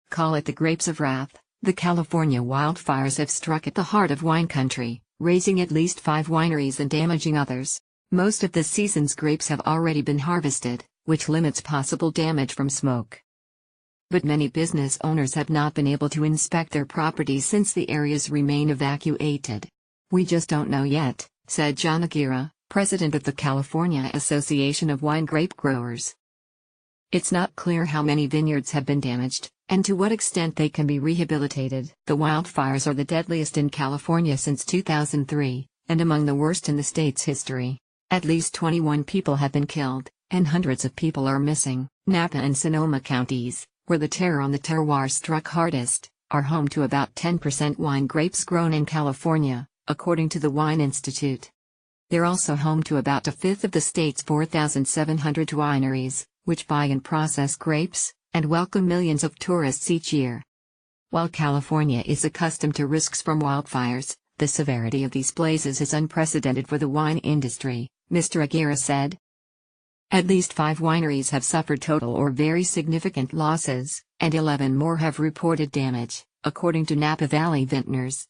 Call it the grapes of wrath. The California wildfires have struck at the heart of wine country, razing at least 5 wineries and damaging others. Most of the season's grapes have already been harvested, which limits possible damage from smoke. But many business owners have not been able to inspect their properties since the areas remain evacuated. "We just don't know yet," said John Aguirre, president of the California Association of Wine Grape Growers. "It's not clear how many vineyards have been damaged, and to what extent they can be rehabilitated." The wildfires are the deadliest in California since 2003, and among the worst in the state's history. At least 21 people have been killed, and hundreds of people are missing. Napa and Sonoma counties, where the terror on the terroir struck hardest, are home to about 10% wine grapes grown in California, according to the Wine Institute. They're also home to about a fifth of the state's 4,700 wineries, which buy and process grapes, and welcome millions of tourists each year. While California is accustomed to risks from wildfires, the severity of these blazes is unprecedented for the wine industry, Mr. Aguirre said. At least 5 wineries have suffered total or very significant losses, and 11 more have reported damage, according to Napa Valley Vintners.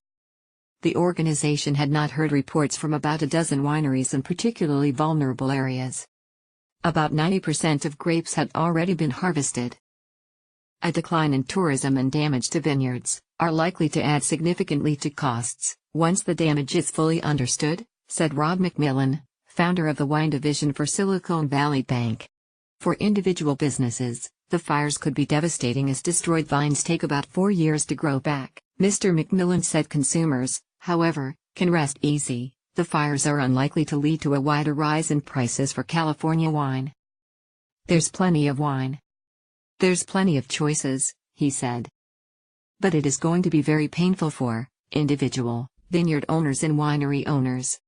The organization had not heard reports from about a dozen wineries in particularly vulnerable areas. About 90% of grapes had already been harvested. A decline in tourism and damage to vineyards are likely to add significantly to costs once the damage is fully understood, said Rob McMillan, founder of the wine division for Silicon Valley Bank. For individual businesses, the fires could be devastating as destroyed vines take about 4 years to grow back. Mr. McMillan said consumers, however, can rest easy. The fires are unlikely to lead to a wider rise in prices for California wine. "There's plenty of wine. There's plenty of choices," he said. "But it is going to be very painful for individual vineyard owners and winery owners.